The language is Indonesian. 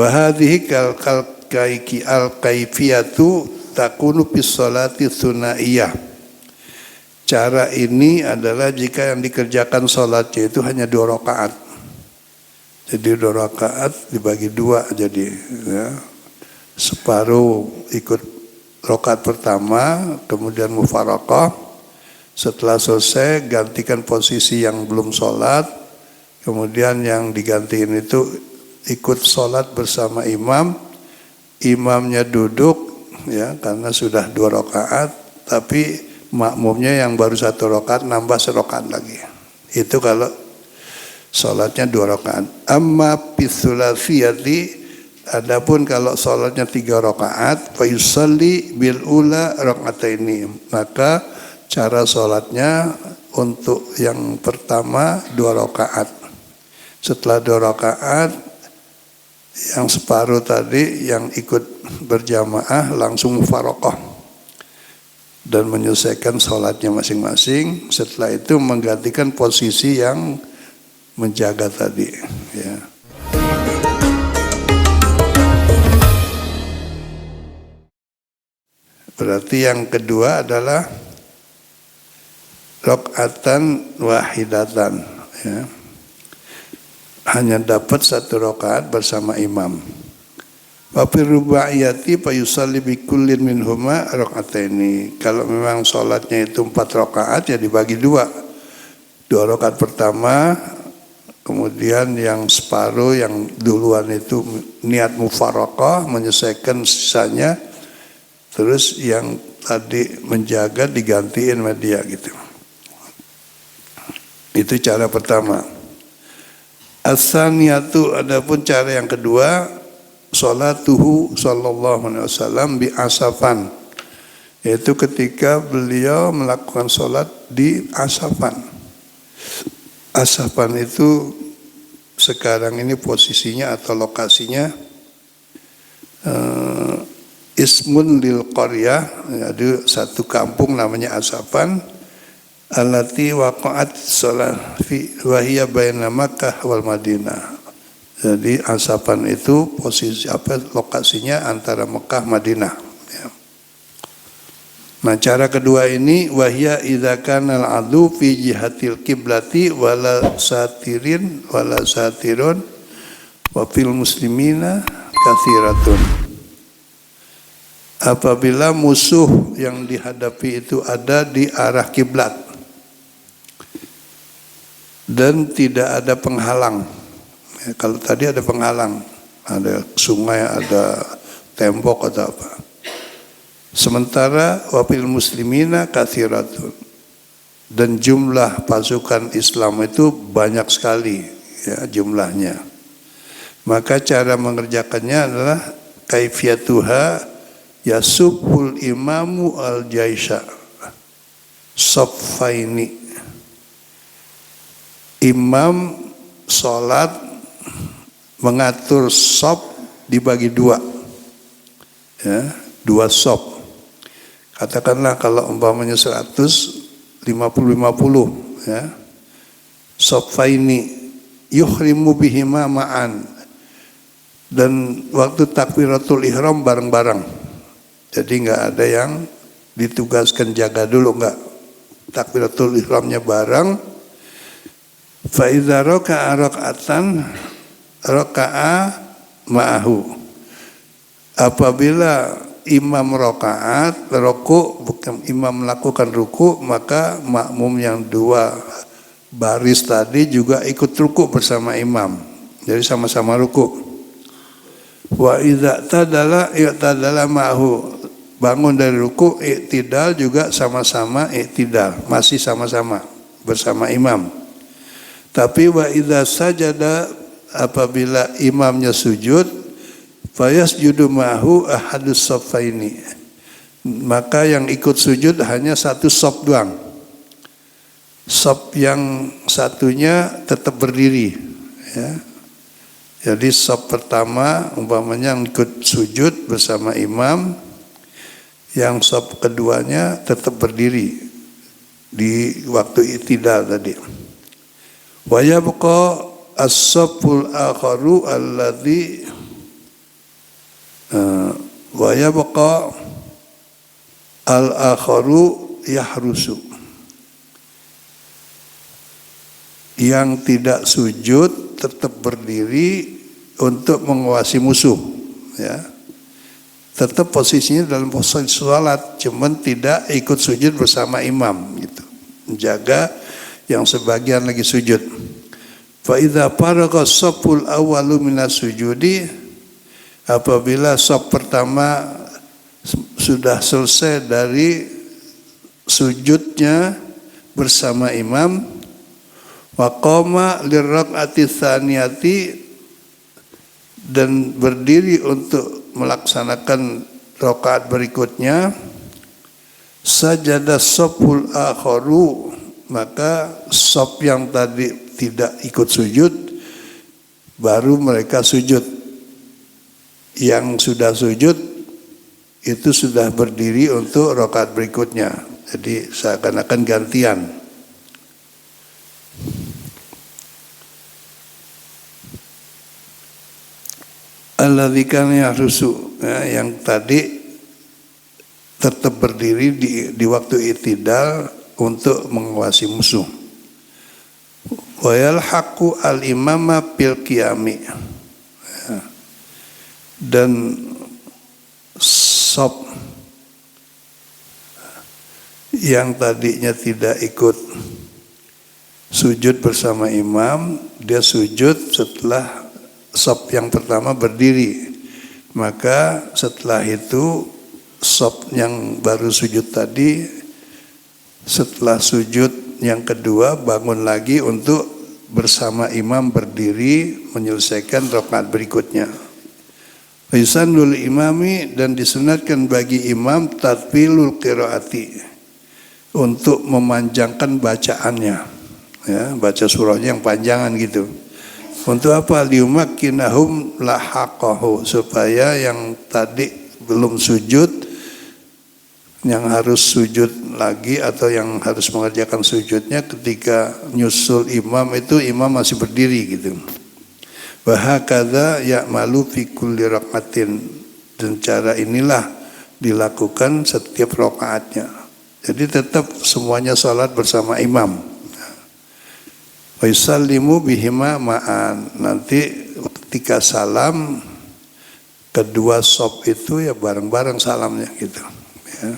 Wa hadhihi al-kaifiyatu takunu bis sholati tsunaiyah. Cara ini adalah jika yang dikerjakan sholatnya itu hanya 2 rakaat. Jadi 2 rakaat dibagi 2 jadi ya. Separuh ikut rakaat pertama, kemudian mufaraqah. Setelah selesai gantikan posisi yang belum sholat, kemudian yang digantiin itu ikut sholat bersama imam. Imamnya duduk ya karena sudah 2 rakaat, tapi makmumnya yang baru 1 rakaat nambah 1 rakaat lagi. Itu kalau sholatnya 2 rakaat. Amma fitsulasiyati, adapun kalau sholatnya 3 rakaat, fa yusalli bil ula rakataini, maka cara sholatnya untuk yang pertama 2 rakaat. Setelah 2 rakaat, yang separuh tadi yang ikut berjamaah langsung mufaraqah dan menyelesaikan sholatnya masing-masing. Setelah itu menggantikan posisi yang menjaga tadi ya. Berarti yang kedua adalah rakaatan wahidatan ya. Hanya dapat 1 rakaat bersama imam. Wa fi rubaiyati fa yusalli bi kullin minhuma raka'ataini. Kalau memang sholatnya itu 4 rakaat ya dibagi 2. 2 rakaat pertama, kemudian yang separuh yang duluan itu niat mufaraqah menyelesaikan sisanya, terus yang tadi menjaga digantiin sama dia gitu. Itu cara pertama. As-saniyatu, adapun cara yang kedua, sholatuhu sallallahu alaihi wasallam bi asafan, yaitu ketika beliau melakukan sholat di asafan. Asafan itu sekarang ini posisinya atau lokasinya ismun lil qaryah, ada satu kampung namanya Asafan, allati waqa'at sholat fi wa hiya baina Makkah wal Madinah. Jadi Asafan itu posisi lokasinya antara Mekah Madinah ya. Nah, cara kedua ini wahya idza kana al-adu fi jihatil qiblati wala satirun wa fil muslimina katsiratun. Apabila musuh yang dihadapi itu ada di arah kiblat dan tidak ada penghalang. Ya, kalau tadi ada penghalang, ada sungai, ada tembok atau apa. Sementara wafil muslimina katsiratun, dan jumlah pasukan Islam itu banyak sekali ya jumlahnya. Maka cara mengerjakannya adalah kaifiyatuha yasubul imamu al-jaisha saffaini. Imam sholat mengatur sop dibagi 2 ya, 2 sop. Katakanlah kalau umpamanya 150-50 ya, soffaini yuhrimu bihima ma'an, dan waktu takbiratul ihram bareng-bareng. Jadi enggak ada yang ditugaskan jaga dulu, enggak. Takbiratul ihramnya bareng. Fa idza raka'a raka'atan raka'a ma'ahu. Apabila imam rakaat ruku, bukan imam melakukan ruku, maka makmum yang 2 baris tadi juga ikut ruku bersama imam. Jadi sama-sama ruku. Wa idza i'tadala ma'ahu. Bangun dari ruku, i'tidal juga sama-sama i'tidal, masih sama-sama bersama imam. Tapi wa idza sajada, apabila imamnya sujud, fayasjudu ma'hu ahadus saffaini, maka yang ikut sujud hanya 1 saf doang. Saf yang satunya tetap berdiri ya. Jadi saf pertama umpamanya yang ikut sujud bersama imam, yang saf keduanya tetap berdiri di waktu i'tidal tadi. Wa yabqa as-safful akharu alladzi Wa yabqa al-akharu yahrusu. Yang tidak sujud tetap berdiri untuk mengawasi musuh, ya. Tetap posisinya dalam posisi sholat, cuman tidak ikut sujud bersama imam, gitu. Menjaga yang sebagian lagi sujud. Fa idza faragha as-safful awwalu minas sujudi, apabila shaf pertama sudah selesai dari sujudnya bersama imam, wa qama lirraq'ati tsaniyati, dan berdiri untuk melaksanakan rakaat berikutnya, sajada shaful akharu, maka shaf yang tadi tidak ikut sujud baru mereka sujud. Yang sudah sujud itu sudah berdiri untuk rakaat berikutnya. Jadi seakan-akan gantian. Alladzi kana yahrusu, yang tadi tetap berdiri di waktu i'tidal untuk mengawasi musuh. Wa yalhaqu al-imama bil qiyami, dan shaf yang tadinya tidak ikut sujud bersama imam, dia sujud setelah shaf yang pertama berdiri. Maka setelah itu shaf yang baru sujud tadi, setelah sujud yang kedua bangun lagi untuk bersama imam berdiri menyelesaikan rakaat berikutnya. Faisannul imami, dan disunatkan bagi imam tatwilul qiraati, untuk memanjangkan bacaannya, ya, baca surahnya yang panjangan gitu. Untuk apa? Liumakkinahum lahaqahu, supaya yang tadi belum sujud, yang harus sujud lagi atau yang harus mengerjakan sujudnya, ketika nyusul imam itu imam masih berdiri gitu. Wa hakadza ya'malu fi kulli rakaatin, dan cara inilah dilakukan setiap rakaatnya. Jadi tetap semuanya salat bersama imam. Wa yusallimu bihima ma'an, nanti ketika salam kedua shaf itu ya bareng-bareng salamnya gitu, ya.